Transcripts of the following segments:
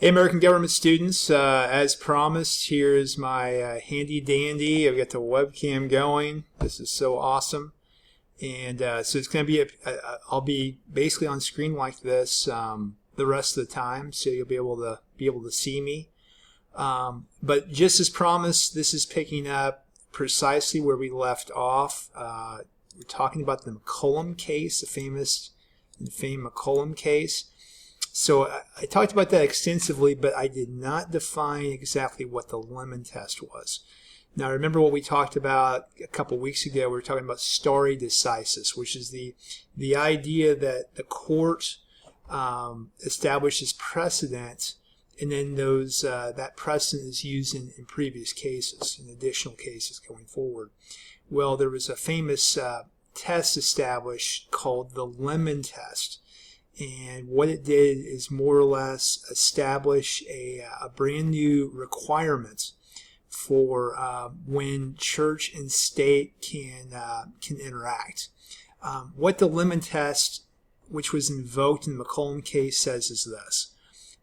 Hey, American government students, as promised, here's my handy dandy. I've got the webcam going. This is so awesome. And so it's going to be, I'll be basically on screen like this the rest of the time, so you'll be able to see me. But just as promised, this is picking up precisely where we left off. We're talking about the McCollum case, the famed McCollum case. So I talked about that extensively, but I did not define exactly what the lemon test was. Now, remember what we talked about a couple weeks ago? We were talking about stare decisis, which is the idea that the court establishes precedent, and then that precedent is used in previous cases, in additional cases going forward. Well, there was a famous test established called the lemon test. And what it did is more or less establish a brand new requirement for when church and state can interact. What the lemon test, which was invoked in the McCollum case, says is this: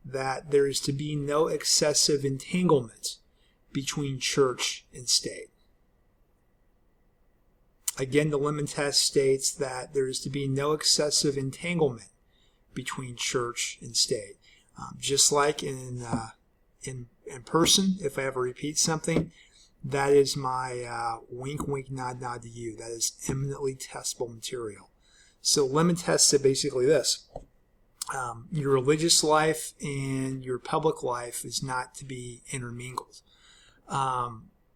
that there is to be no excessive entanglement between church and state. Again, the lemon test states that there is to be no excessive entanglement between church and state. Just like in person, if I ever repeat something, that is my wink, wink, nod, nod to you. That is eminently testable material. So lemon tests are basically this. Your religious life and your public life is not to be intermingled.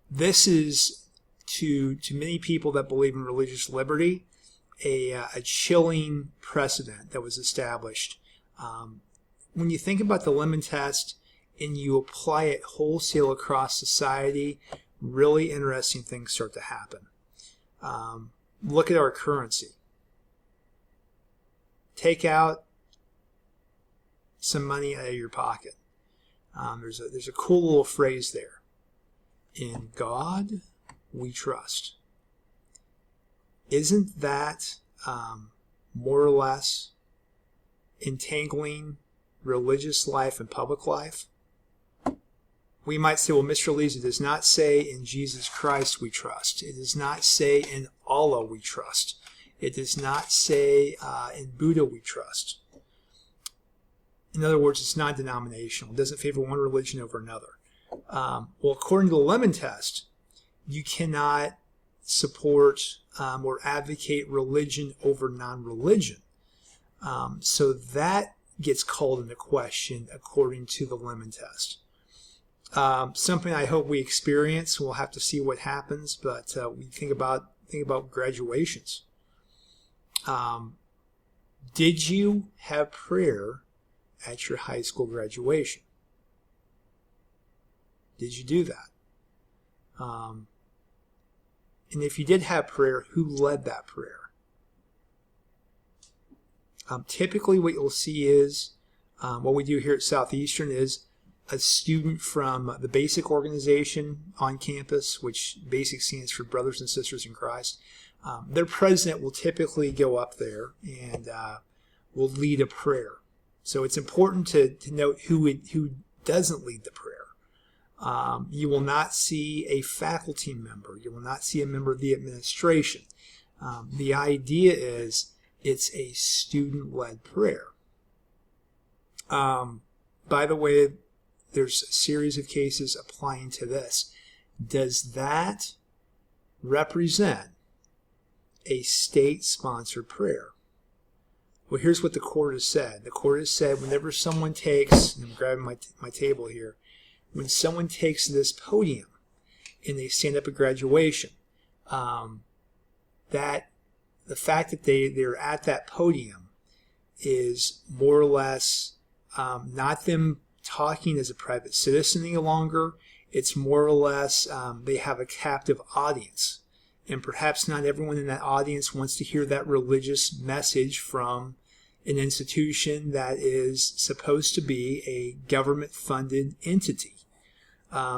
This is, to many people that believe in religious liberty, a chilling precedent that was established. When you think about the lemon test and you apply it wholesale across society, really interesting things start to happen. Look at our currency. Take out some money out of your pocket. There's a cool little phrase there. In God we trust. Isn't that more or less entangling religious life and public life? We might say, well, Mr. Lees, it does not say in Jesus Christ we trust. It does not say in Allah we trust. It does not say in Buddha we trust. In other words, it's not denominational. It doesn't favor one religion over another. Well, according to the lemon test, you cannot support or advocate religion over non-religion. So that gets called into question according to the lemon test. Something I hope we experience. We'll have to see what happens, but we think about graduations. Did you have prayer at your high school graduation? Did you do that? And if you did have prayer, who led that prayer? Typically what you'll see is, what we do here at Southeastern is a student from the BASIC organization on campus, which BASIC stands for Brothers and Sisters in Christ. Their president will typically go up there and will lead a prayer. So it's important to note who doesn't lead the prayer. You will not see a faculty member. You will not see a member of the administration. The idea is it's a student-led prayer. By the way, there's a series of cases applying to this. Does that represent a state-sponsored prayer? Well, here's what the court has said. The court has said whenever someone takes, and I'm grabbing my table here, when someone takes this podium and they stand up at graduation, that the fact that they're at that podium is more or less not them talking as a private citizen any longer. It's more or less they have a captive audience. And perhaps not everyone in that audience wants to hear that religious message from an institution that is supposed to be a government-funded entity.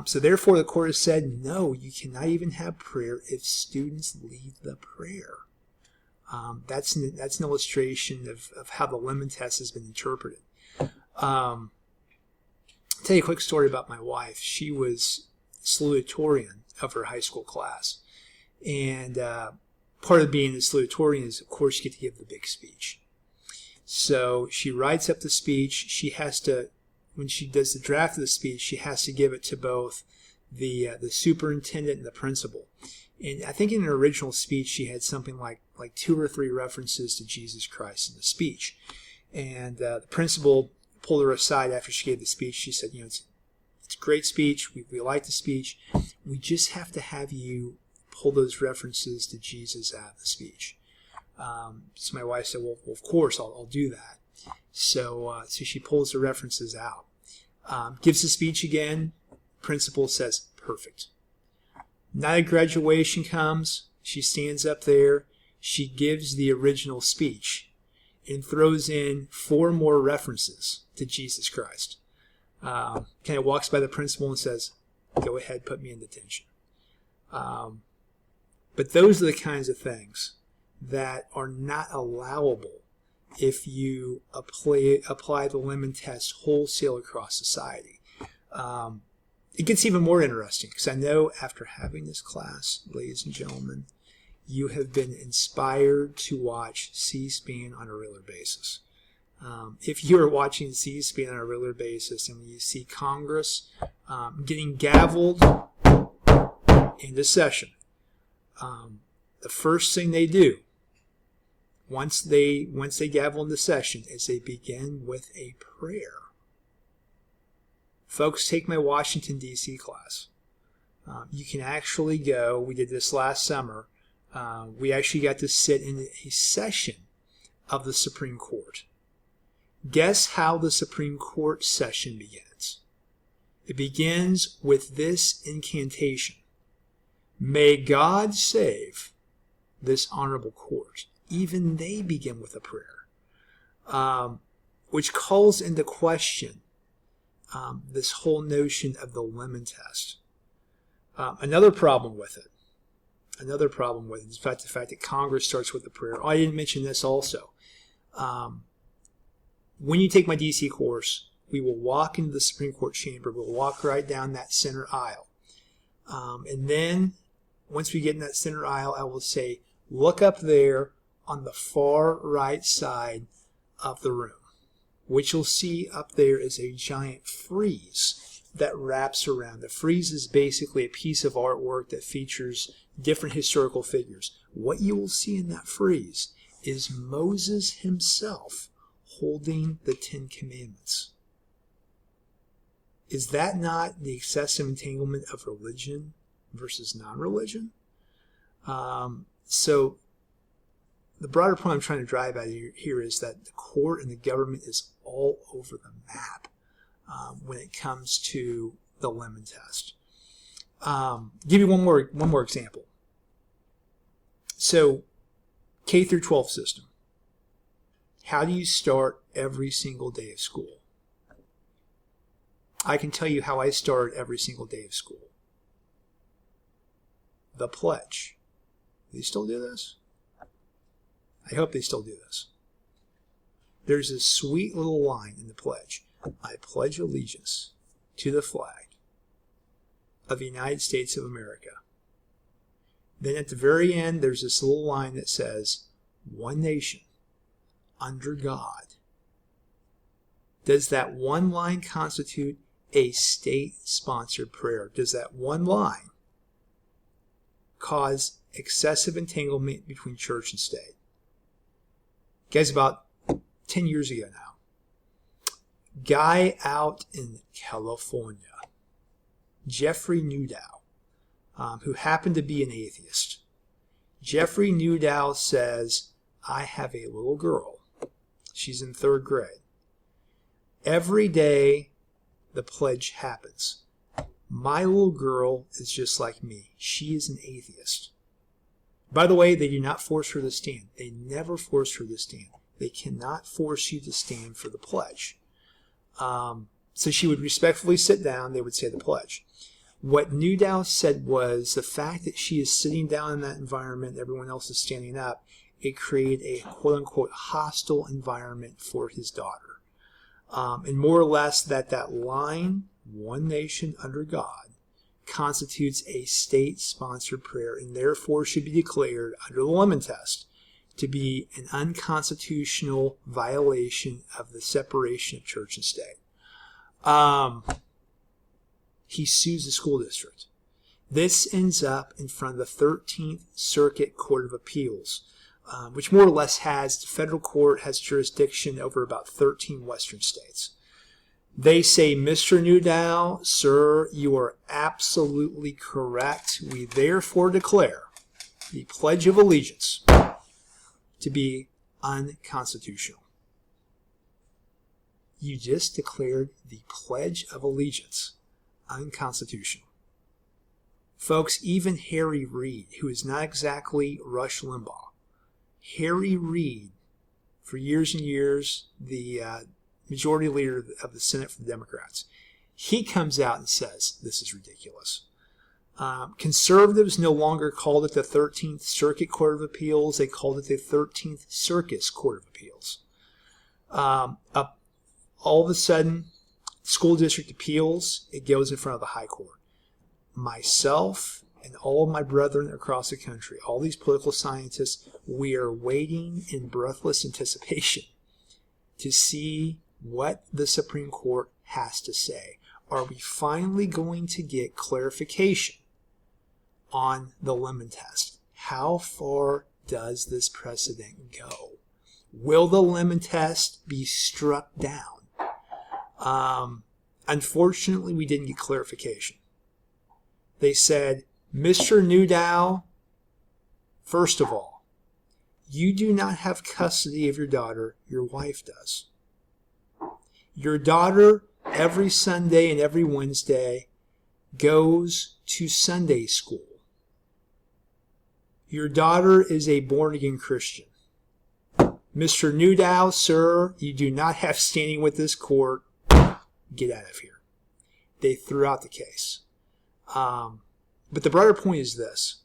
So therefore, the court has said, no, you cannot even have prayer if students lead the prayer. That's an illustration of how the lemon test has been interpreted. I'll tell you a quick story about my wife. She was salutatorian of her high school class. And part of being the salutatorian is, of course, you get to give the big speech. So she writes up the speech. She has to, when she does the draft of the speech, she has to give it to both the superintendent and the principal. And I think in her original speech, she had something like 2 or 3 references to Jesus Christ in the speech. And the principal pulled her aside after she gave the speech. She said, it's a great speech. We like the speech. We just have to have you pull those references to Jesus out of the speech. So my wife said, well, of course, I'll do that. So she pulls the references out. Gives the speech again. Principal says, perfect. Night of graduation comes. She stands up there. She gives the original speech and throws in 4 more references to Jesus Christ. Kind of walks by the principal and says, go ahead, put me in detention. But those are the kinds of things that are not allowable if you apply the Lemon test wholesale across society. It gets even more interesting because I know after having this class, ladies and gentlemen, you have been inspired to watch C-SPAN on a regular basis. If you are watching C-SPAN on a regular basis and you see Congress getting gavelled into session, the first thing they do once they gavel into session is they begin with a prayer. Folks, take my Washington, D.C. class. You can actually go, we did this last summer, we actually got to sit in a session of the Supreme Court. Guess how the Supreme Court session begins? It begins with this incantation. May God save this honorable court. Even they begin with a prayer, which calls into question this whole notion of the Lemon test. Another problem with it is the fact that Congress starts with a prayer. Oh, I didn't mention this also. When you take my DC course, we will walk into the Supreme Court chamber. We'll walk right down that center aisle. And then once we get in that center aisle, I will say, look up there on the far right side of the room. What you'll see up there is a giant frieze that wraps around. The frieze is basically a piece of artwork that features different historical figures. What you will see in that frieze is Moses himself holding the 10 Commandments. Is that not the excessive entanglement of religion versus non-religion? So the broader point I'm trying to drive at here is that the court and the government is all over the map when it comes to the Lemon test. Give you one more example. So K through 12 system. How do you start every single day of school? I can tell you how I start every single day of school. The pledge. Do they still do this? I hope they still do this. There's a sweet little line in the pledge. I pledge allegiance to the flag of the United States of America. Then at the very end, there's this little line that says, one nation, under God. Does that one line constitute a state-sponsored prayer? Does that one line cause excessive entanglement between church and state? Guys, about 10 years ago now, guy out in California, Jeffrey Newdow, who happened to be an atheist. Jeffrey Newdow says, I have a little girl. She's in 3rd grade. Every day the pledge happens. My little girl is just like me. She is an atheist. By the way, they do not force her to stand. They never force her to stand. They cannot force you to stand for the pledge. So she would respectfully sit down. They would say the pledge. What Newdow said was the fact that she is sitting down in that environment, everyone else is standing up, it created a quote-unquote hostile environment for his daughter. And more or less that line one nation under God, constitutes a state-sponsored prayer and therefore should be declared under the Lemon Test to be an unconstitutional violation of the separation of church and state. He sues the school district. This ends up in front of the 13th Circuit Court of Appeals, which more or less has, the federal court has jurisdiction over about 13 western states. They say, Mr. Newdow, sir, you are absolutely correct. We therefore declare the Pledge of Allegiance to be unconstitutional. You just declared the Pledge of Allegiance unconstitutional. Folks, even Harry Reid, who is not exactly Rush Limbaugh, Harry Reid, for years and years, the majority leader of the Senate for the Democrats, he comes out and says, this is ridiculous. Conservatives no longer called it the 13th Circuit Court of Appeals. They called it the 13th Circus Court of Appeals. All of a sudden, school district appeals, it goes in front of the high court. Myself and all of my brethren across the country, all these political scientists, we are waiting in breathless anticipation to see what the Supreme Court has to say. Are we finally going to get clarification on the Lemon Test? How far does this precedent go? Will the Lemon Test be struck down? Unfortunately, we didn't get clarification. They said, Mr. Newdow, first of all, you do not have custody of your daughter. Your wife does. Your daughter, every Sunday and every Wednesday, goes to Sunday school. Your daughter is a born-again Christian. Mr. Newdow, sir, you do not have standing with this court. Get out of here. They threw out the case. But the broader point is this.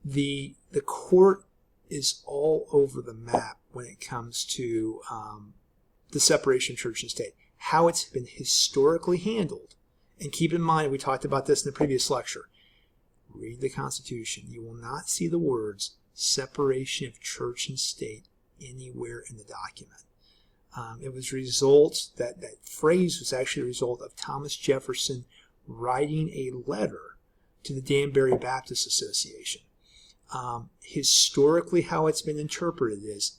The court is all over the map when it comes to the separation of church and state, how it's been historically handled. And keep in mind, we talked about this in the previous lecture. Read the Constitution. You will not see the words separation of church and state anywhere in the document. It was a result, that phrase was actually a result of Thomas Jefferson writing a letter to the Danbury Baptist Association. Historically, how it's been interpreted is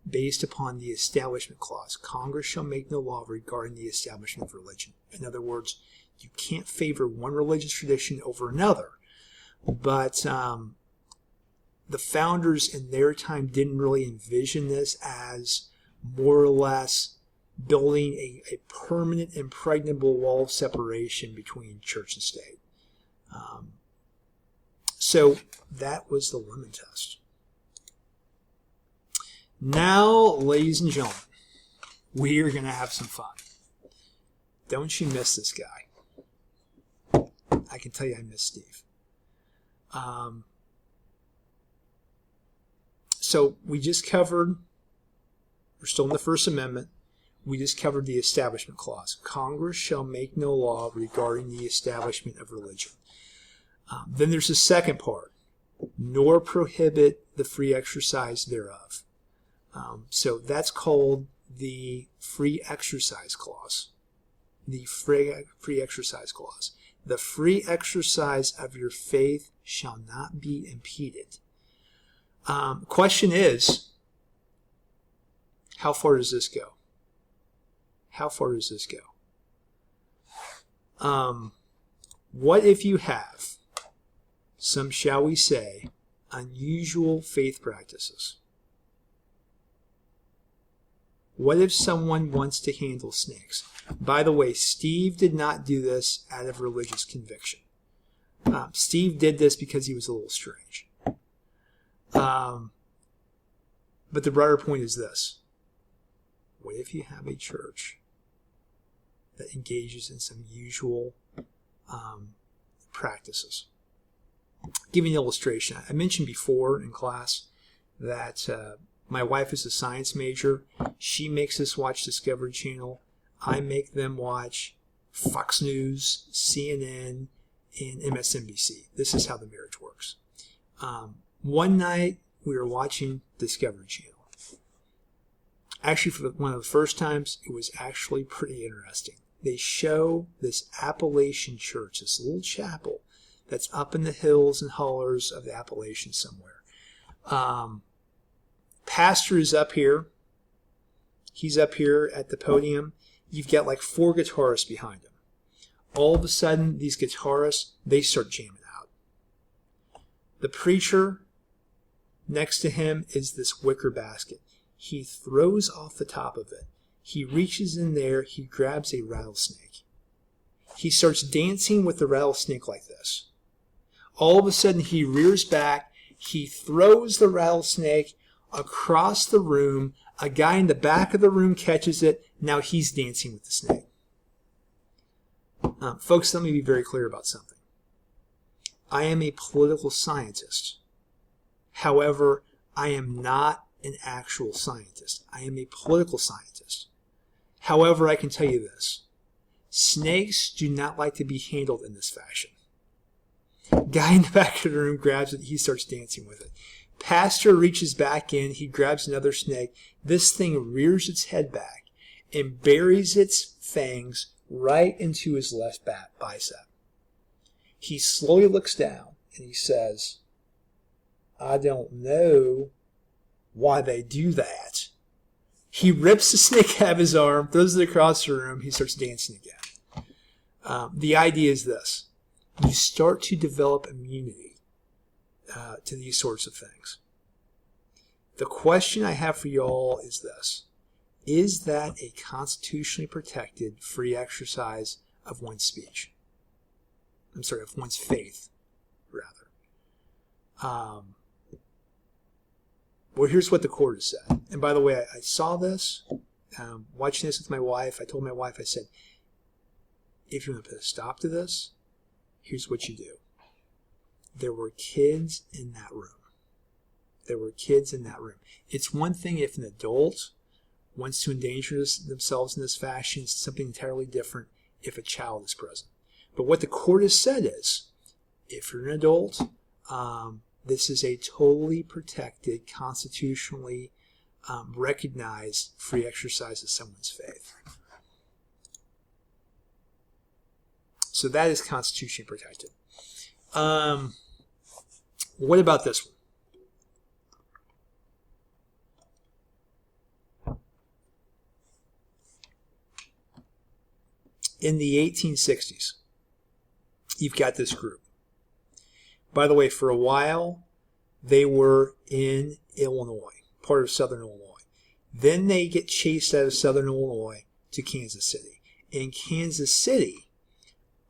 based upon the Establishment Clause. Congress shall make no law regarding the establishment of religion. In other words, you can't favor one religious tradition over another. But the founders in their time didn't really envision this as more or less building a permanent, impregnable wall of separation between church and state. So that was the Lemon Test. Now, ladies and gentlemen, we are going to have some fun. Don't you miss this guy? I can tell you I miss Steve. So we just covered, we're still in the First Amendment, we just covered the Establishment Clause. Congress shall make no law regarding the establishment of religion. Then there's the second part, nor prohibit the free exercise thereof. So that's called the Free Exercise Clause. The Free Exercise Clause. The free exercise of your faith shall not be impeded. Question is, how far does this go? How far does this go? What if you have some, shall we say, unusual faith practices? What if someone wants to handle snakes? By the way, Steve did not do this out of religious conviction. Steve did this because he was a little strange. But the broader point is this. What if you have a church that engages in some usual practices? I'll give you an illustration. I mentioned before in class that my wife is a science major. She makes us watch Discovery Channel. I make them watch Fox News, CNN, and MSNBC. This is how the marriage works. One night, we were watching Discovery Channel. Actually, for one of the first times, it was actually pretty interesting. They show this Appalachian church, this little chapel that's up in the hills and hollers of the Appalachians somewhere. Pastor is up here. He's up here at the podium. You've got like 4 guitarists behind him. All of a sudden, these guitarists, they start jamming out. The preacher next to him is this wicker basket. He throws off the top of it. He reaches in there. He grabs a rattlesnake. He starts dancing with the rattlesnake like this. All of a sudden, he rears back. He throws the rattlesnake across the room. A guy in the back of the room catches it. Now he's dancing with the snake. Folks, let me be very clear about something. I am a political scientist. However, I am not an actual scientist. I am a political scientist. However, I can tell you this. Snakes do not like to be handled in this fashion. Guy in the back of the room grabs it. He starts dancing with it. Pastor reaches back in. He grabs another snake. This thing rears its head back and buries its fangs right into his left bicep. He slowly looks down and he says, I don't know why they do that. He rips the snake out of his arm, throws it across the room. He starts dancing again. The idea is this. You start to develop immunity to these sorts of things. The question I have for you all is this. Is that a constitutionally protected free exercise of one's speech? I'm sorry, of one's faith, rather. Well, here's what the court has said. And by the way, I saw this, watching this with my wife. I told my wife, I said, if you want to put a stop to this, here's what you do. There were kids in that room. There were kids in that room. It's one thing if an adult wants to endanger themselves in this fashion. It's something entirely different if a child is present. But what the court has said is, if you're an adult, this is a totally protected, constitutionally recognized free exercise of someone's faith. So that is constitutionally protected. What about this one? In the 1860s, you've got this group. By the way, for a while, they were in Illinois, part of southern Illinois. Then they get chased out of southern Illinois to Kansas City. In Kansas City,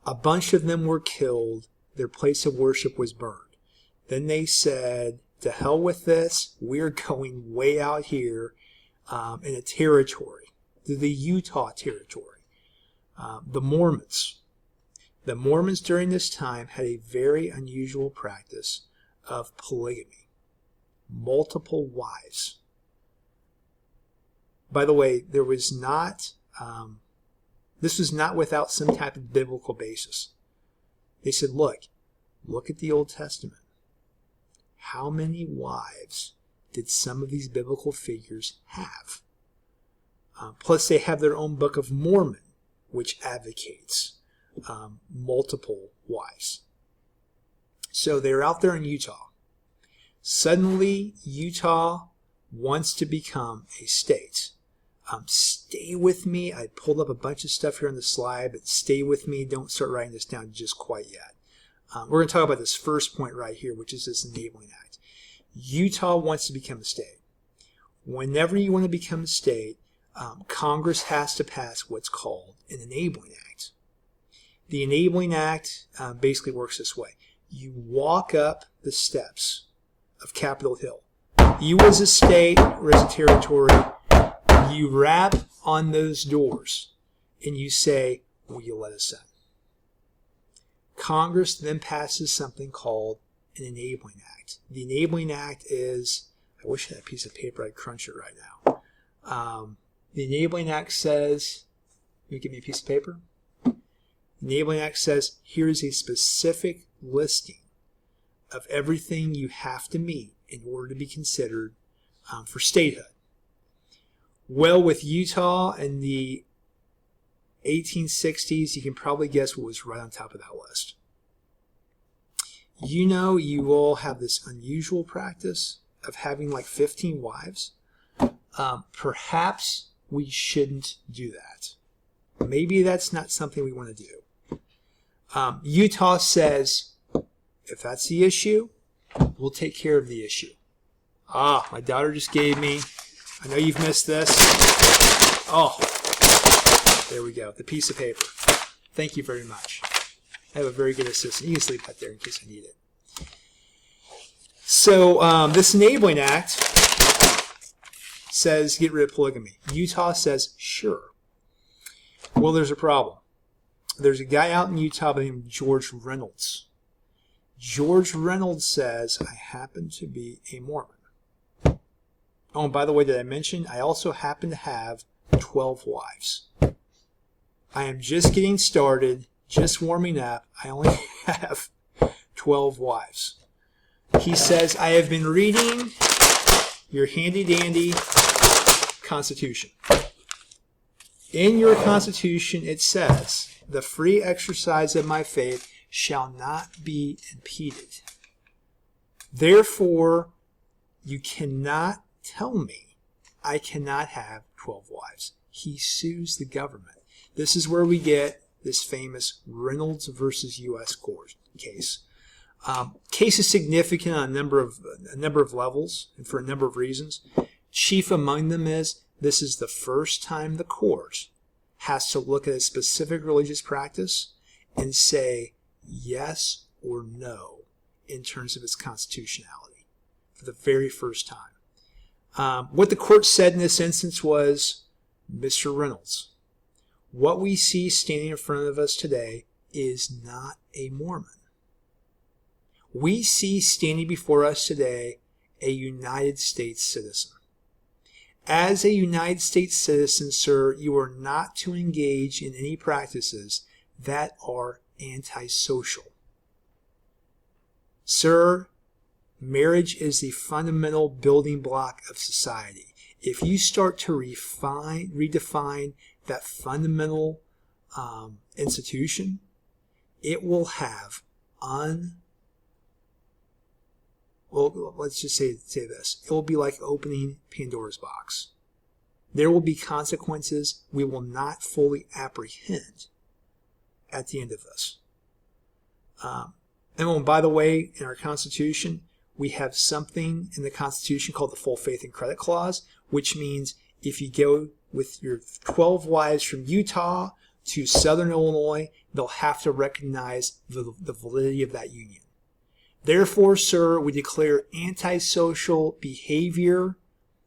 a bunch of them were killed. Their place of worship was burned. Then they said, to hell with this. We're going way out here in a territory, the Utah territory. The Mormons. The Mormons during this time had a very unusual practice of polygamy. Multiple wives. By the way, there was not, this was not without some type of biblical basis. They said, look at the Old Testament. How many wives did some of these biblical figures have? Plus, they have their own Book of Mormon, which advocates multiple wives. So they're out there in Utah. Suddenly, Utah wants to become a state. Stay with me. I pulled up a bunch of stuff here on the slide, but stay with me. Don't start writing this down just quite yet. We're going to talk about this first point right here, which is this Enabling Act. Utah wants to become a state. Whenever you want to become a state, Congress has to pass what's called an Enabling Act. The Enabling Act basically works this way. You walk up the steps of Capitol Hill. You as a state or as a territory, you rap on those doors and you say, will you let us in? Congress then passes something called an Enabling Act. The Enabling Act is, I wish I had a piece of paper, I'd crunch it right now. The Enabling Act says, you give me a piece of paper? Enabling Act says here's a specific listing of everything you have to meet in order to be considered for statehood. Well, with Utah in the 1860s, you can probably guess what was right on top of that list. You know, you all have this unusual practice of having like 15 wives. Perhaps we shouldn't do that. Maybe that's not something we want to do. Utah says, if that's the issue, we'll take care of the issue. My daughter just gave me, I know you've missed this. Oh, there we go, the piece of paper. Thank you very much. I have a very good assistant. You can sleep out there in case I need it. So this Enabling Act says get rid of polygamy. Utah says sure. Well, there's a problem. There's a guy out in Utah named George Reynolds. George Reynolds says, I happen to be a Mormon. Oh, and by the way, did I mention I also happen to have 12 wives. I am just getting started, just warming up. I only have 12 wives. He says, I have been reading your handy-dandy Constitution. In your Constitution, it says, the free exercise of my faith shall not be impeded. Therefore, you cannot tell me I cannot have 12 wives. He sues the government. This is where we get this famous Reynolds versus U.S. court case. Case is significant on a number of levels and for a number of reasons. Chief among them is this is the first time the court has to look at a specific religious practice and say yes or no in terms of its constitutionality for the very first time. What the court said in this instance was, Mr. Reynolds, what we see standing in front of us today is not a Mormon. We see standing before us today a United States citizen. As a United States citizen, sir, you are not to engage in any practices that are antisocial. Sir, marriage is the fundamental building block of society. If you start to redefine that fundamental institution, it will have let's just say this. It will be like opening Pandora's box. There will be consequences we will not fully apprehend at the end of this. And by the way, in our Constitution, we have something in the Constitution called the Full Faith and Credit Clause, which means if you go with your 12 wives from Utah to Southern Illinois, they'll have to recognize the validity of that union. Therefore, sir, we declare antisocial behavior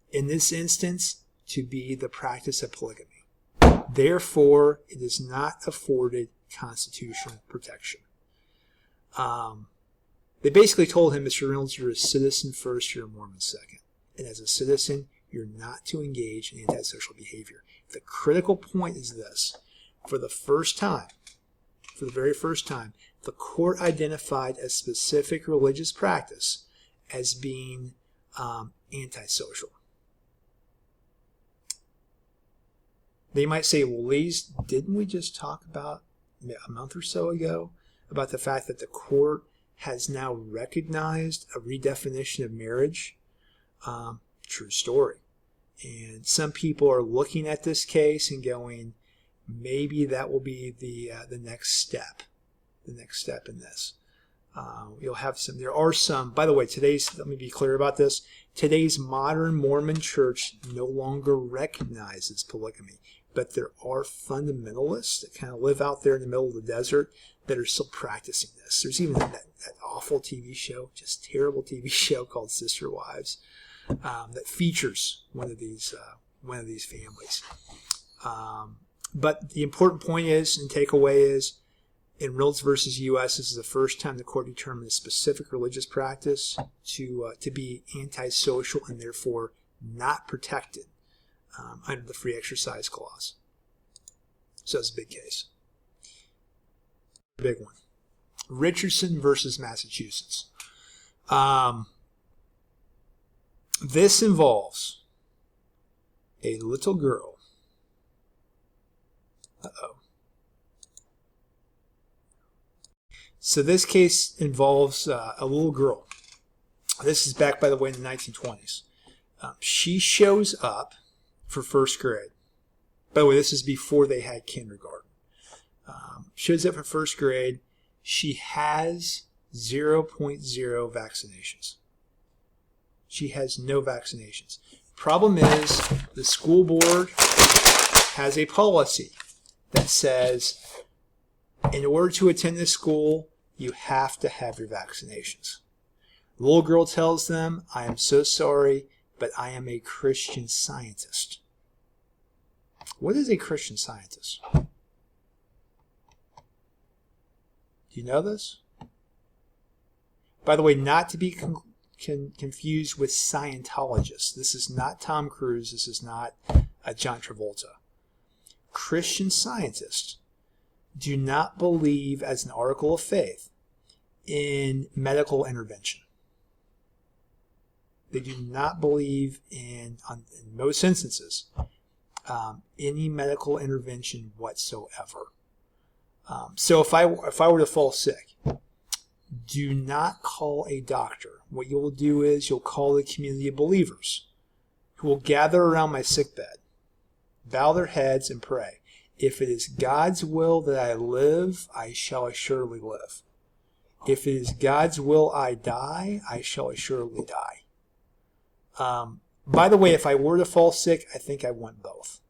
in this instance to be the practice of polygamy. Therefore, it is not afforded constitutional protection. They basically told him, Mr. Reynolds, you're a citizen first, you're a Mormon second. And as a citizen, you're not to engage in antisocial behavior. The critical point is this. For the very first time, the court identified a specific religious practice as being antisocial. They might say, well, Lee, didn't we just talk about a month or so ago about the fact that the court has now recognized a redefinition of marriage? True story. And some people are looking at this case and going, maybe that will be the next step. The next step in this. You'll have there are some, by the way, let me be clear about this. Today's modern Mormon church no longer recognizes polygamy, but there are fundamentalists that kind of live out there in the middle of the desert that are still practicing this. There's even that awful TV show, just terrible TV show called Sister Wives, that features one of these families. But the important point is, and takeaway is, in Reynolds versus U.S., this is the first time the court determined a specific religious practice to be antisocial and therefore not protected under the Free Exercise Clause. So that's a big case. big one. Richardson versus Massachusetts. This involves a little girl. Uh-oh. So this case involves a little girl. This is back, by the way, in the 1920s. She shows up for first grade. By the way, this is before they had kindergarten. Shows up for first grade. She has 0.0 vaccinations. She has no vaccinations. Problem is, the school board has a policy that says, in order to attend this school, you have to have your vaccinations. The little girl tells them, I am so sorry, but I am a Christian Scientist. What is a Christian Scientist? Do you know this? By the way, not to be confused with Scientologists. This is not Tom Cruise. This is not John Travolta. Christian Scientists do not believe, as an article of faith, in medical intervention. They do not believe in most instances, any medical intervention whatsoever. So if I were to fall sick, do not call a doctor. What you'll do is you'll call the community of believers who will gather around my sickbed, bow their heads, and pray. If it is God's will that I live, I shall assuredly live. If it is God's will I die, I shall assuredly die. By the way, if I were to fall sick, I think I want both.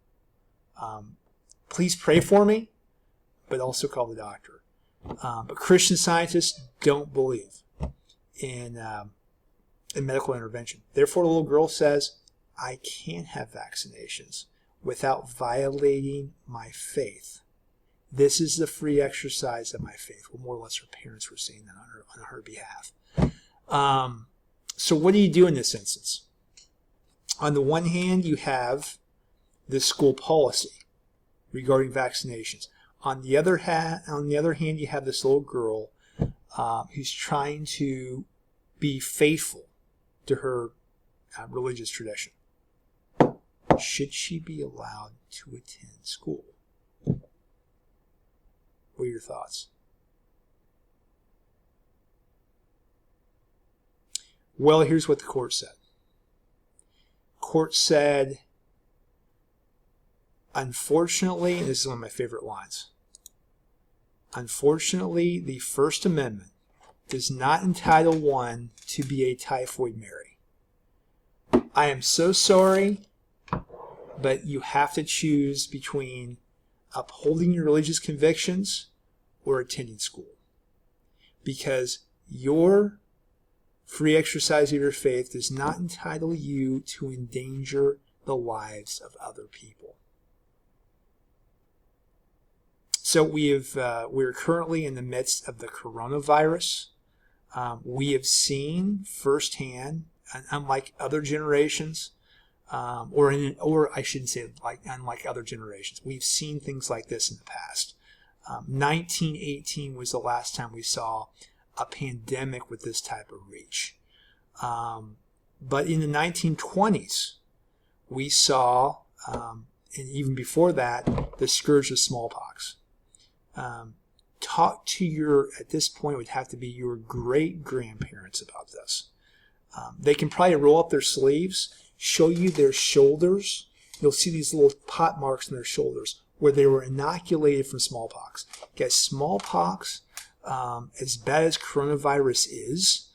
Please pray for me, but also call the doctor. But Christian Scientists don't believe in medical intervention. Therefore, the little girl says, I can't have vaccinations without violating my faith. This is the free exercise of my faith. Well, more or less her parents were saying that on her behalf. So what do you do in this instance? On the one hand, you have the school policy regarding vaccinations. On the other hand, you have this little girl who's trying to be faithful to her religious tradition. Should she be allowed to attend school? What are your thoughts? Well, here's what the court said. Court said, unfortunately, and this is one of my favorite lines, unfortunately, the First Amendment does not entitle one to be a typhoid Mary. I am so sorry, but you have to choose between upholding your religious convictions or attending school. Because your free exercise of your faith does not entitle you to endanger the lives of other people. So we're currently in the midst of the coronavirus. We have seen firsthand, unlike other generations, or I shouldn't say unlike other generations, we've seen things like this in the past. 1918 was the last time we saw a pandemic with this type of reach. But in the 1920s, we saw, and even before that, the scourge of smallpox. Talk to at this point, it would have to be your great-grandparents about this. They can probably roll up their sleeves, show you their shoulders. You'll see these little pot marks in their shoulders where they were inoculated from smallpox. Guys, smallpox, as bad as coronavirus is,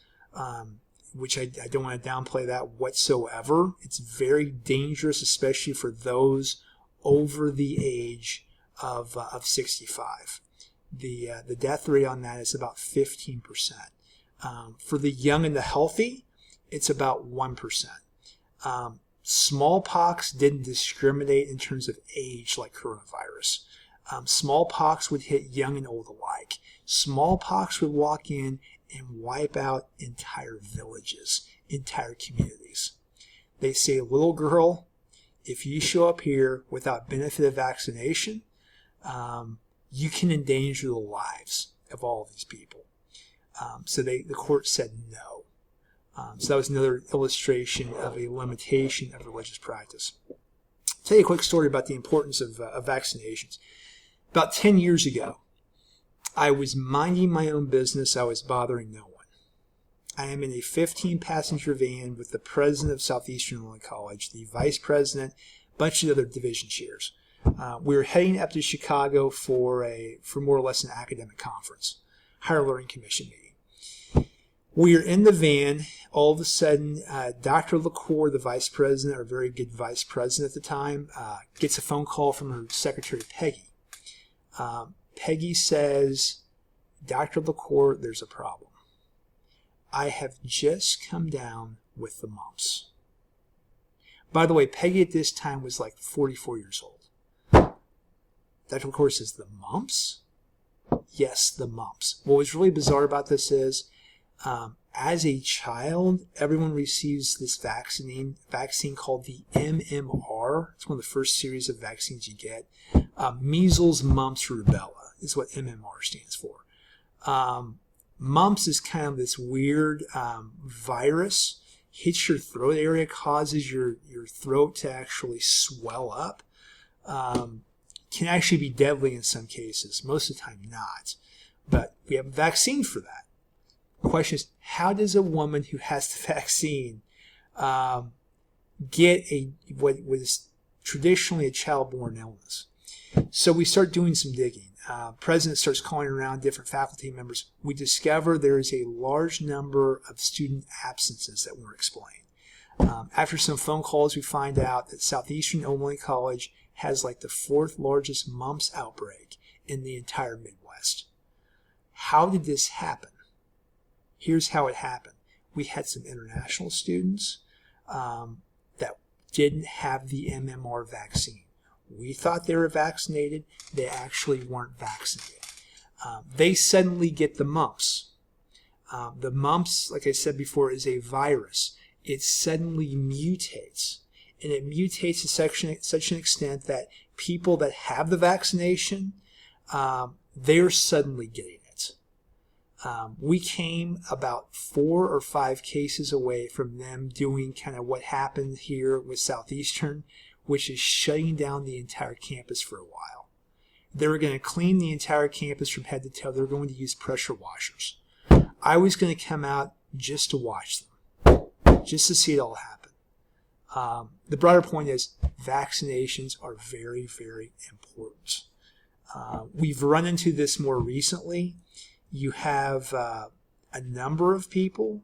which I don't want to downplay that whatsoever, it's very dangerous, especially for those over the age of 65. The death rate on that is about 15%. For the young and the healthy, it's about 1%. Smallpox didn't discriminate in terms of age like coronavirus. Smallpox would hit young and old alike. Smallpox would walk in and wipe out entire villages, entire communities. They say, little girl, if you show up here without benefit of vaccination, you can endanger the lives of all of these people. So the court said no. So that was another illustration of a limitation of religious practice. I'll tell you a quick story about the importance of vaccinations. About 10 years ago, I was minding my own business. I was bothering no one. I am in a 15-passenger van with the president of Southeastern Illinois College, the vice president, a bunch of other division chairs. We were heading up to Chicago for more or less an academic conference, Higher Learning Commission meeting. We are in the van. All of a sudden, Dr. LaCour, the vice president, or very good vice president at the time, gets a phone call from her secretary, Peggy. Peggy says, Dr. LaCour, there's a problem. I have just come down with the mumps. By the way, Peggy at this time was like 44 years old. Dr. LaCour says, the mumps? Yes, the mumps. What was really bizarre about this is, as a child, everyone receives this vaccine called the MMR. It's one of the first series of vaccines you get. Measles, mumps, rubella is what MMR stands for. Mumps is kind of this weird virus, hits your throat area, causes your throat to actually swell up. Can actually be deadly in some cases, most of the time not. But we have a vaccine for that. The question is, how does a woman who has the vaccine get what was traditionally a child-borne illness? So we start doing some digging. President starts calling around different faculty members. We discover there is a large number of student absences that weren't explained. After some phone calls, we find out that Southeastern Illinois College has like the 4th largest mumps outbreak in the entire Midwest. How did this happen? Here's how it happened. We had some international students that didn't have the MMR vaccine. We thought they were vaccinated. They actually weren't vaccinated. They suddenly get the mumps. The mumps, like I said before, is a virus. It suddenly mutates. And it mutates to such an extent that people that have the vaccination, they're suddenly getting it. We came about 4 or 5 cases away from them doing kind of what happened here with Southeastern, which is shutting down the entire campus for a while. They were going to clean the entire campus from head to toe. They were going to use pressure washers. I was going to come out just to watch them, just to see it all happen. The broader point is vaccinations are very, very important. We've run into this more recently. You have a number of people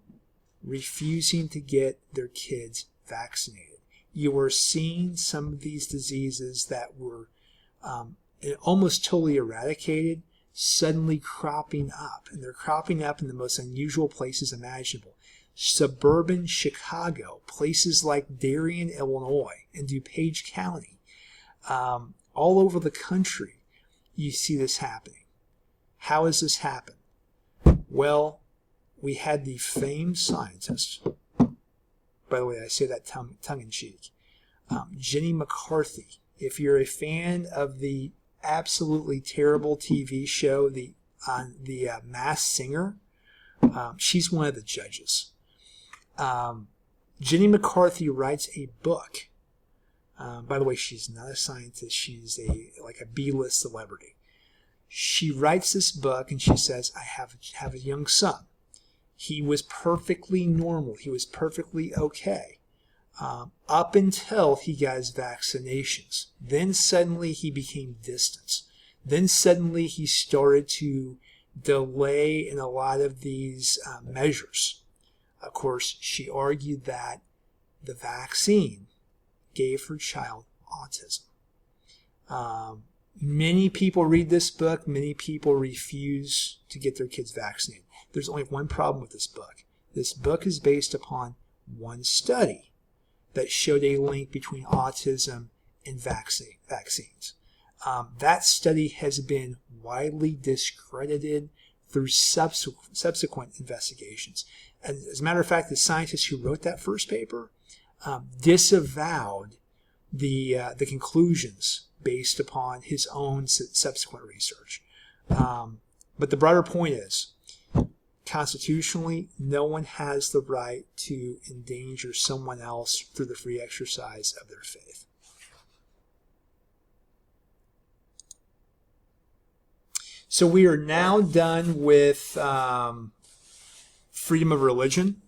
refusing to get their kids vaccinated. You are seeing some of these diseases that were almost totally eradicated suddenly cropping up. And they're cropping up in the most unusual places imaginable. Suburban Chicago, places like Darien, Illinois, and DuPage County. All over the country, you see this happening. How has this happened? Well, we had the famed scientist, by the way, I say that tongue-in-cheek, Jenny McCarthy. If you're a fan of the absolutely terrible TV show, the Masked Singer, she's one of the judges. Jenny McCarthy writes a book. By the way, she's not a scientist. She's like a B-list celebrity. She writes this book and she says, I have a young son. He was perfectly normal. He was perfectly okay up until he got his vaccinations. Then suddenly he became distant. Then suddenly he started to delay in a lot of these measures. Of course, she argued that the vaccine gave her child autism. Many people read this book. Many people refuse to get their kids vaccinated. There's only one problem with this book. This book is based upon one study that showed a link between autism and vaccines. That study has been widely discredited through subsequent investigations. And as a matter of fact, the scientist who wrote that first paper disavowed the conclusions based upon his own subsequent research. But the broader point is, constitutionally, no one has the right to endanger someone else through the free exercise of their faith. So we are now done with freedom of religion.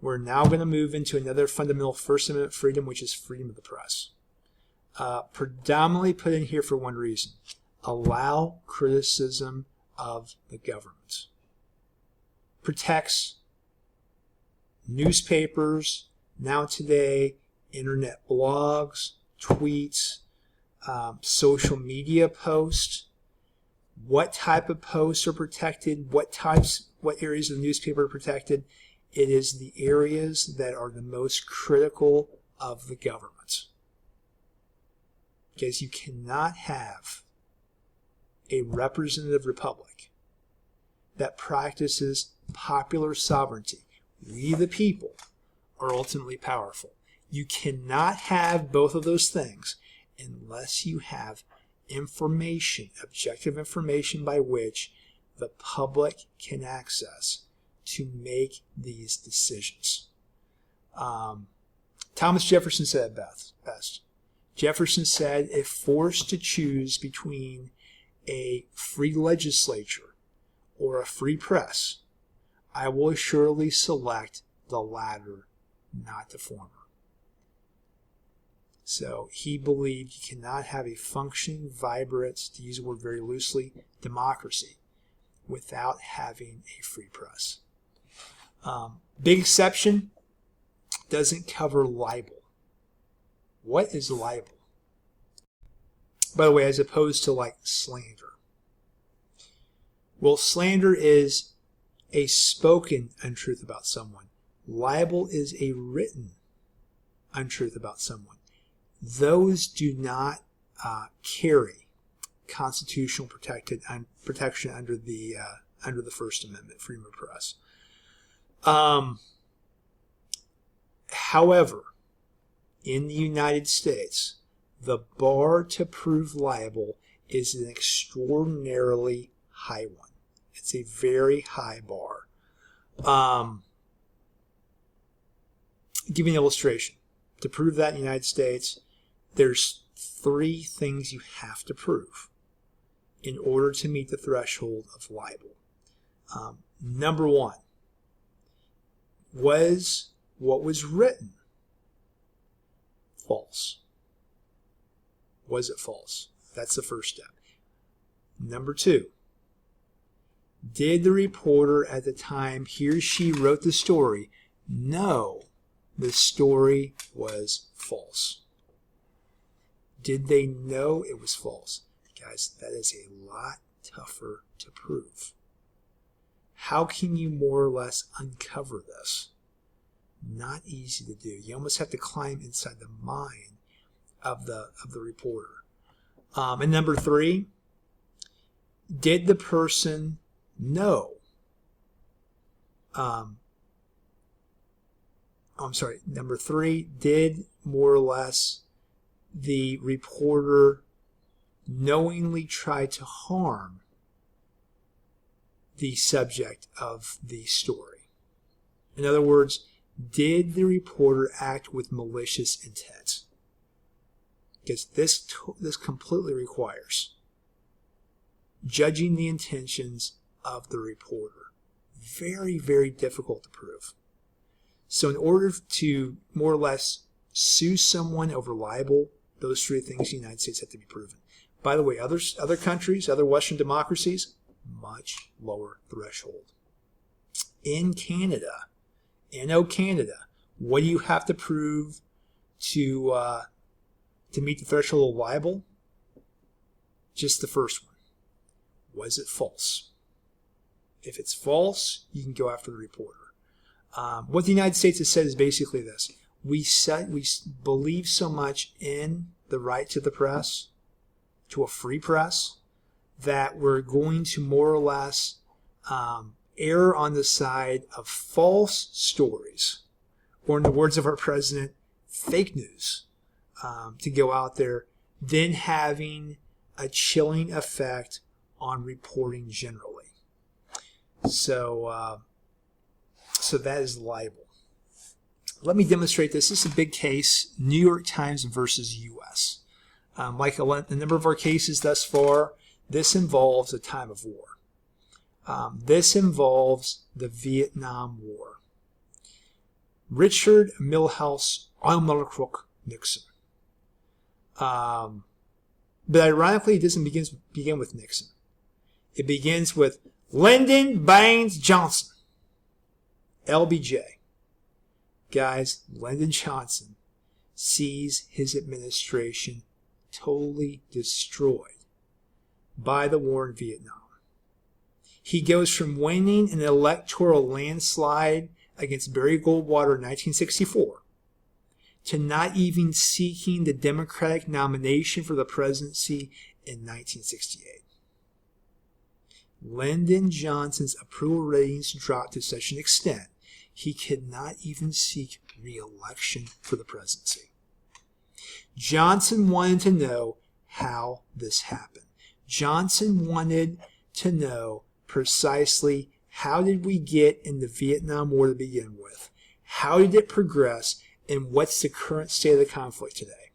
We're now going to move into another fundamental First Amendment freedom, which is freedom of the press. Predominantly put in here for one reason: allow criticism of the government. Protects newspapers, now today, internet blogs, tweets, social media posts. What type of posts are protected? What areas of the newspaper are protected? It is the areas that are the most critical of the government. Because you cannot have a representative republic that practices popular sovereignty. We, the people, are ultimately powerful. You cannot have both of those things unless you have information, objective information by which the public can access to make these decisions. Thomas Jefferson said it best. Jefferson said, if forced to choose between a free legislature or a free press, I will assuredly select the latter, not the former. So he believed you cannot have a functioning, vibrant, to use the word very loosely, democracy without having a free press. Big exception, doesn't cover libel. What is libel? By the way, as opposed to like slander. Well, slander is a spoken untruth about someone. Libel is a written untruth about someone. Those do not carry constitutional protection under the First Amendment, freedom of press. However, in the United States, the bar to prove libel is an extraordinarily high one. It's a very high bar. Give you an illustration. To prove that in the United States, there's 3 things you have to prove in order to meet the threshold of libel. Number 1, was what was written false? Was it false? That's the first step. Number 2, did the reporter at the time he or she wrote the story know the story was false? Did they know it was false? Guys, that is a lot tougher to prove. How can you more or less uncover this? Not easy to do. You almost have to climb inside the mind of the reporter. And number 3, did the person know? Number 3, did more or less the reporter knowingly try to harm the subject of the story? In other words, did the reporter act with malicious intent? Because this completely requires judging the intentions of the reporter. Very, very difficult to prove. So in order to more or less sue someone over libel, those 3 things in the United States have to be proven. By the way, other countries, other Western democracies, much lower threshold. In Canada, Canada, what do you have to prove to meet the threshold of libel? Just the first one. Was it false? If it's false, you can go after the reporter. What the United States has said is basically this. We believe so much in the right to the press, to a free press, that we're going to more or less err on the side of false stories, or in the words of our president, fake news, to go out there, then having a chilling effect on reporting generally. So that is libel. Let me demonstrate this. This is a big case, New York Times versus U.S. Like a number of our cases thus far, this involves a time of war. This involves the Vietnam War. Richard Milhouse Crook Nixon. But ironically, it doesn't begin with Nixon. It begins with Lyndon Baines Johnson, LBJ. Guys, Lyndon Johnson sees his administration totally destroyed by the war in Vietnam. He goes from winning an electoral landslide against Barry Goldwater in 1964 to not even seeking the Democratic nomination for the presidency in 1968. Lyndon Johnson's approval ratings dropped to such an extent he could not even seek re-election for the presidency. Johnson wanted to know how this happened. Johnson wanted to know precisely how did we get in the Vietnam War to begin with? How did it progress? And what's the current state of the conflict today?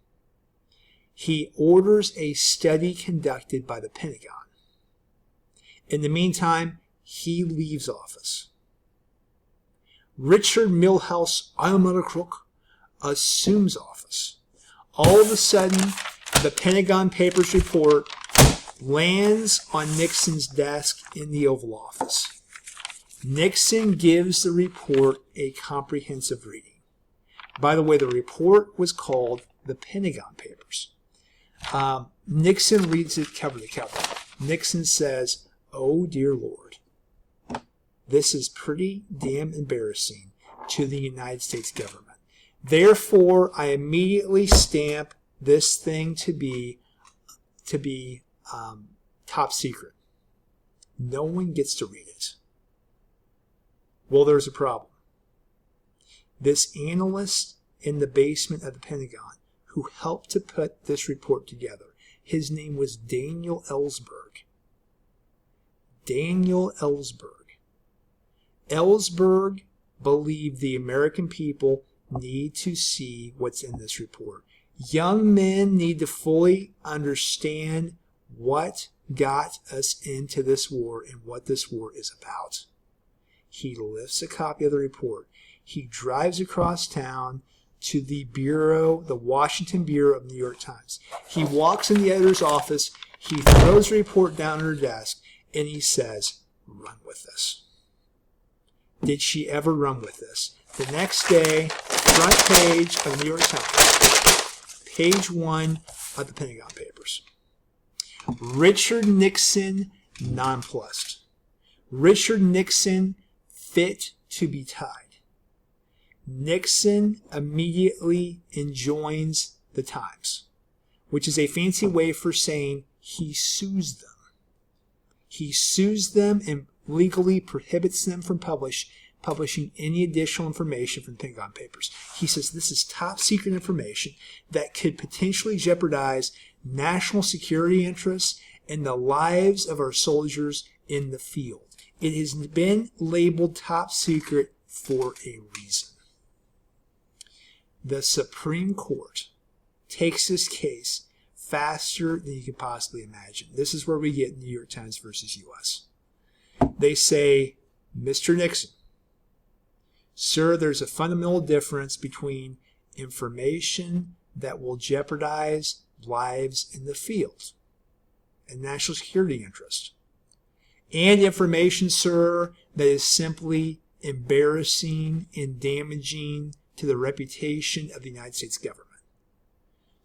He orders a study conducted by the Pentagon. In the meantime, he leaves office. Richard Milhouse Crook assumes office. All of a sudden, the Pentagon Papers report lands on Nixon's desk in the Oval Office. Nixon gives the report a comprehensive reading. By the way, the report was called the Pentagon Papers. Nixon reads it cover to cover. Nixon says, "Oh dear Lord, this is pretty damn embarrassing to the United States government. Therefore, I immediately stamp this thing to be top secret. No one gets to read it." Well, there's a problem. This analyst in the basement of the Pentagon who helped to put this report together, his name was Daniel Ellsberg. Daniel Ellsberg. Ellsberg believed the American people need to see what's in this report. Young men need to fully understand what got us into this war and what this war is about. He lifts a copy of the report. He drives across town to the bureau, the Washington Bureau of New York Times. He walks in the editor's office. He throws the report down on her desk, and he says, "Run with this." Did she ever run with this? The next day, front page of the New York Times, page 1 of the Pentagon Papers. Richard Nixon nonplussed. Richard Nixon fit to be tied. Nixon immediately enjoins the Times, which is a fancy way for saying he sues them. He sues them and legally prohibits them from publishing any additional information from the Pentagon Papers. He says this is top secret information that could potentially jeopardize national security interests and the lives of our soldiers in the field. It has been labeled top secret for a reason. The Supreme Court takes this case faster than you could possibly imagine. This is where we get New York Times versus U.S. They say, "Mr. Nixon, sir, there's a fundamental difference between information that will jeopardize lives in the field and national security interest, and information, sir, that is simply embarrassing and damaging to the reputation of the United States government.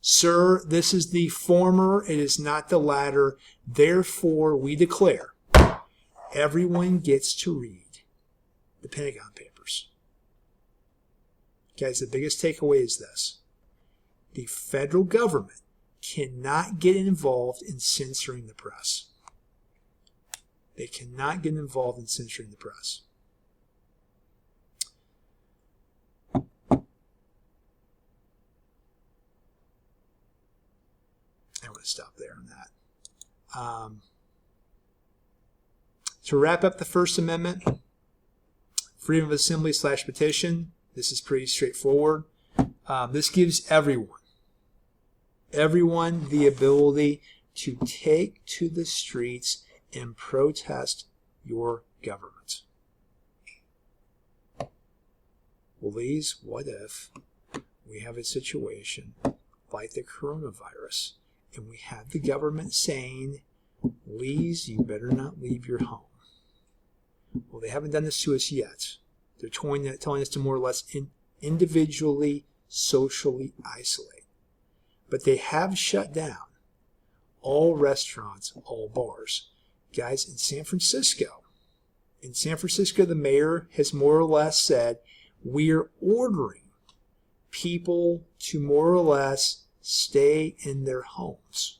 Sir, this is the former, it is not the latter. Therefore, we declare everyone gets to read the Pentagon Papers." Guys, the biggest takeaway is this. The federal government cannot get involved in censoring the press. They cannot get involved in censoring the press. I'm going to stop there on that. To wrap up the First Amendment, freedom of assembly / petition, this is pretty straightforward. This gives everyone the ability to take to the streets and protest your government. Well, Lise, what if we have a situation like the coronavirus and we have the government saying, Lise, you better not leave your home? Well, they haven't done this to us yet. They're telling us to more or less individually, socially isolate. But they have shut down all restaurants, all bars. Guys, in San Francisco, the mayor has more or less said, we're ordering people to more or less stay in their homes.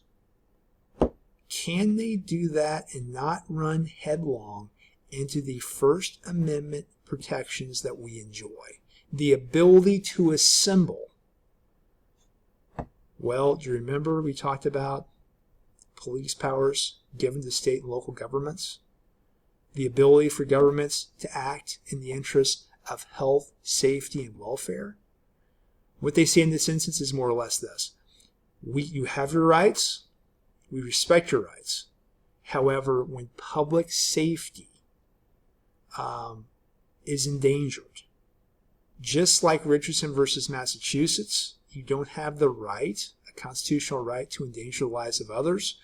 Can they do that and not run headlong into the First Amendment protections that we enjoy? The ability to assemble. Well, do you remember we talked about police powers given to state and local governments? The ability for governments to act in the interest of health, safety, and welfare? What they say in this instance is more or less this. You have your rights. We respect your rights. However, when public safety is endangered, just like Richardson versus Massachusetts, you don't have the right, a constitutional right, to endanger the lives of others.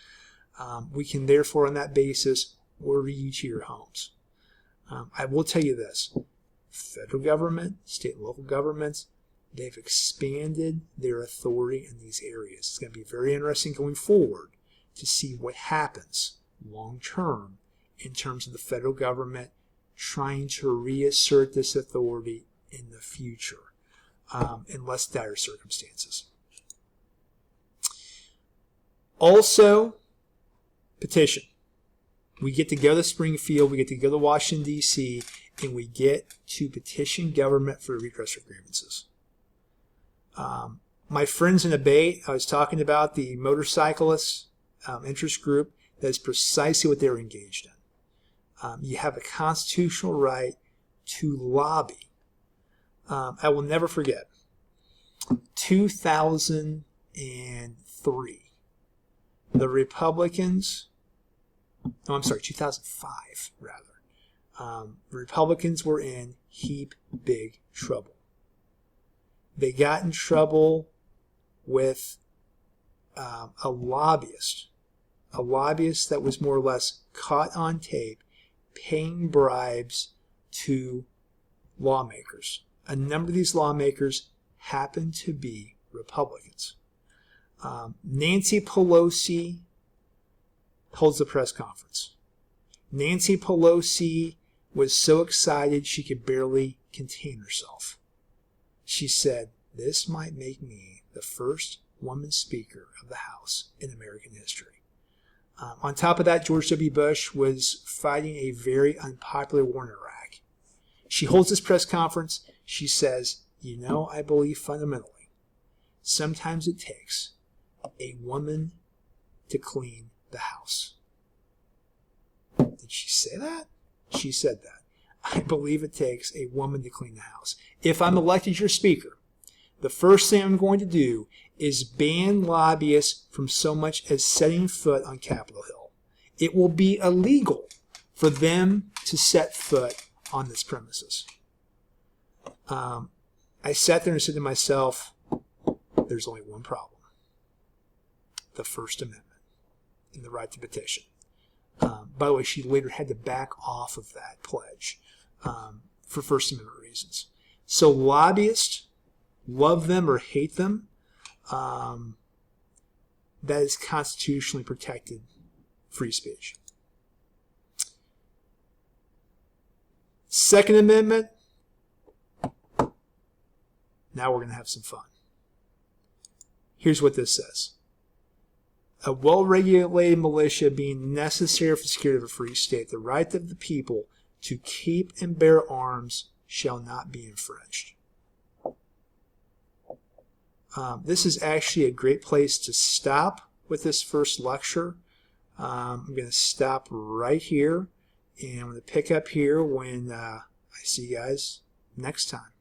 We can therefore, on that basis, order you to your homes. I will tell you this. Federal government, state and local governments, they've expanded their authority in these areas. It's going to be very interesting going forward to see what happens long term in terms of the federal government trying to reassert this authority in the future in less dire circumstances. Also, petition. We get to go to Springfield, we get to go to Washington, D.C., and we get to petition government for redress of grievances. My friends in debate, I was talking about the motorcyclists interest group. That is precisely what they're engaged in. You have a constitutional right to lobby. I will never forget 2003. The Republicans, 2005 rather. The Republicans were in heap big trouble. They got in trouble with a lobbyist that was more or less caught on tape paying bribes to lawmakers. A number of these lawmakers happened to be Republicans. Nancy Pelosi holds a press conference. Nancy Pelosi was so excited she could barely contain herself. She said, "This might make me the first woman Speaker of the House in American history." On top of that, George W. Bush was fighting a very unpopular war in Iraq. She holds this press conference. She says, I believe fundamentally, sometimes it takes a woman to clean the house. Did she say that? She said that. I believe it takes a woman to clean the house. If I'm elected your speaker, the first thing I'm going to do is ban lobbyists from so much as setting foot on Capitol Hill. It will be illegal for them to set foot on this premises. I sat there and said to myself, there's only one problem. The First Amendment and the right to petition. By the way, she later had to back off of that pledge for First Amendment reasons. So lobbyists, love them or hate them, that is constitutionally protected free speech. Second Amendment, now we're going to have some fun. Here's what this says. A well-regulated militia being necessary for the security of a free state, the right of the people to keep and bear arms shall not be infringed. This is actually a great place to stop with this first lecture. I'm going to stop right here, And I'm going to pick up here when I see you guys next time.